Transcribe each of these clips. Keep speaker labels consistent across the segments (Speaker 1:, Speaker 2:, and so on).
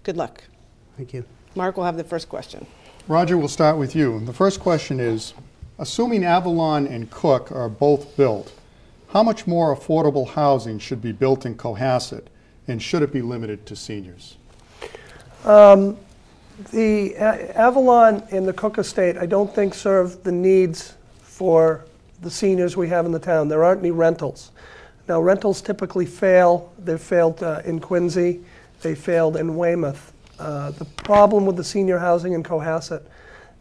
Speaker 1: Good luck.
Speaker 2: Thank you.
Speaker 1: Mark will have the first question.
Speaker 3: Roger, we'll start with you. The first question is, assuming Avalon and Cook are both built, how much more affordable housing should be built in Cohasset, and should it be limited to seniors?
Speaker 4: The Avalon and the Cook Estate, I don't think serve the needs for the seniors we have in the town. There aren't any rentals. Now, rentals typically fail. They've failed in Quincy. They failed in Weymouth. The problem with the senior housing in Cohasset,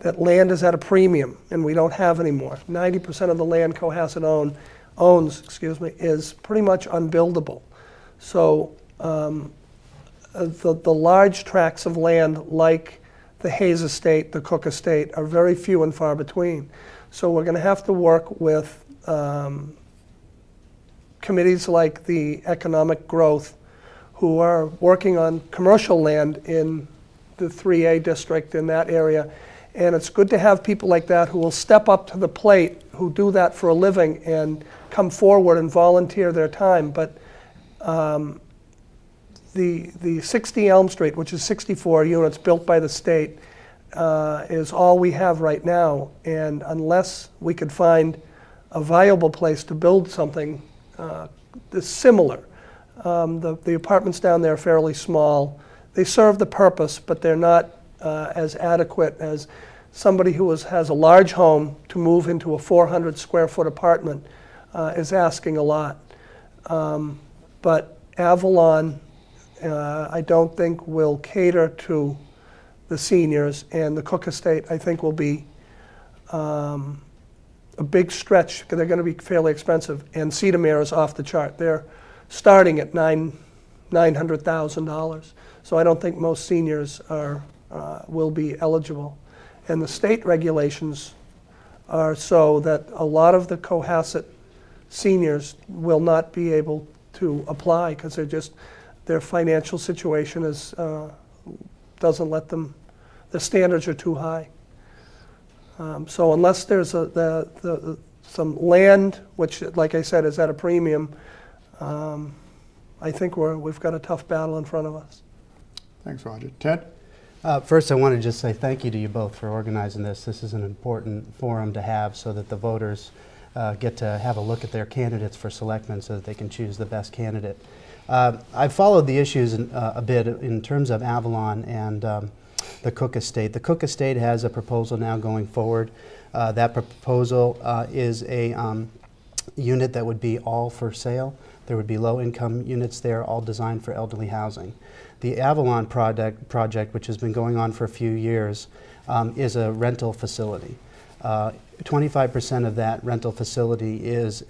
Speaker 4: that land is at a premium, and we don't have anymore. 90% of the land Cohasset owns, is pretty much unbuildable. So the large tracts of land like the Hayes Estate, the Cook Estate, are very few and far between. So we're going to have to work with committees like the Economic Growth, who are working on commercial land in the 3A district in that area. And it's good to have people like that who will step up to the plate, who do that for a living and come forward and volunteer their time. But the 60 Elm Street, which is 64 units built by the state, is all we have right now. And unless we could find a viable place to build something similar, the apartments down there are fairly small. They serve the purpose, but they're not as adequate as somebody who has a large home to move into a 400 square foot apartment is asking a lot. But Avalon, I don't think will cater to the seniors, and the Cook Estate, I think, will be a big stretch because they're going to be fairly expensive. And Cedarmere is off the chart. They're starting at $900,000. So I don't think most seniors will be eligible. And the state regulations are so that a lot of the Cohasset seniors will not be able to apply because their financial situation doesn't let them, the standards are too high. So unless there's some land, which, like I said, is at a premium, I think we've got a tough battle in front of us.
Speaker 3: Thanks, Roger. Ted?
Speaker 2: First, I want to just say thank you to you both for organizing this. This is an important forum to have so that the voters get to have a look at their candidates for selectmen so that they can choose the best candidate. I've followed the issues a bit in terms of Avalon and the Cook Estate. The Cook Estate has a proposal now going forward. That proposal is a unit that would be all for sale. There would be low-income units there, all designed for elderly housing. The Avalon project, which has been going on for a few years, is a rental facility. 25% of that rental facility is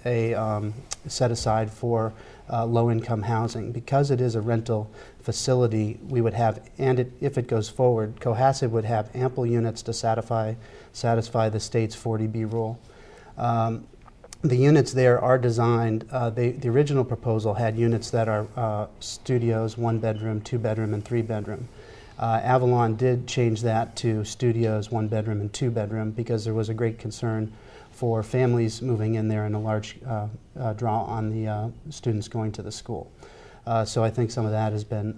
Speaker 2: set aside for low-income housing. Because it is a rental facility, we would have, and if it goes forward, Cohasset would have ample units to satisfy the state's 40B rule. The units there are designed, the original proposal had units that are studios, 1-bedroom, 2-bedroom, and 3-bedroom. Avalon did change that to studios, 1-bedroom, and 2-bedroom because there was a great concern for families moving in there and a large draw on the students going to the school. So I think some of that has been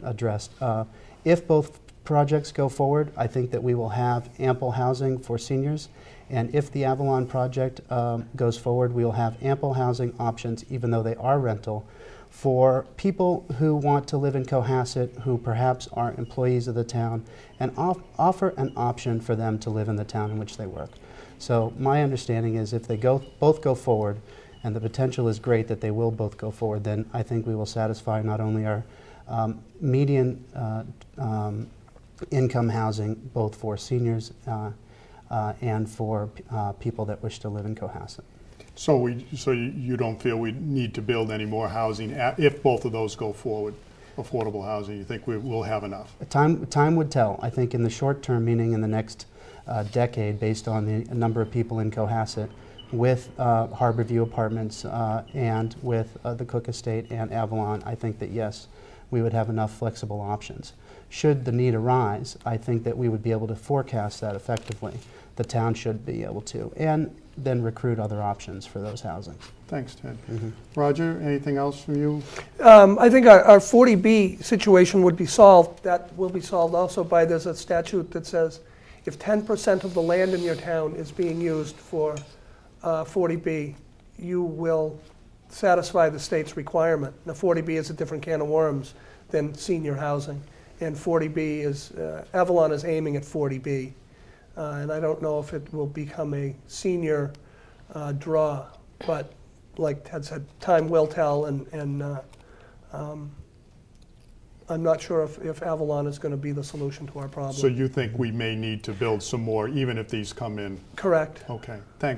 Speaker 2: addressed. If both projects go forward, I think that we will have ample housing for seniors. And if the Avalon project goes forward, we will have ample housing options, even though they are rental, for people who want to live in Cohasset, who perhaps are employees of the town, and offer an option for them to live in the town in which they work. So my understanding is if they both go forward, and the potential is great that they will both go forward, then I think we will satisfy not only our median income housing, both for seniors and for people that wish to live in Cohasset.
Speaker 3: So you don't feel we need to build any more housing if both of those go forward, affordable housing? You think we will have enough?
Speaker 2: Time would tell. I think in the short term, meaning in the next decade, based on the number of people in Cohasset, with Harborview Apartments and with the Cook Estate and Avalon, I think that yes, we would have enough flexible options. Should the need arise, I think that we would be able to forecast that effectively. The town should be able to, and then recruit other options for those housing.
Speaker 3: Thanks, Ted. Roger, anything else from you?
Speaker 4: I think our 40B situation would be solved. That will be solved also by, there's a statute that says if 10% of the land in your town is being used for 40B, you will satisfy the state's requirement. Now, 40B is a different can of worms than senior housing. And 40B is, Avalon is aiming at 40B. And I don't know if it will become a senior draw, but like Ted said, time will tell, and I'm not sure if Avalon is going to be the solution to our problem.
Speaker 3: So you think we may need to build some more, even if these come in?
Speaker 4: Correct.
Speaker 3: Okay, thanks.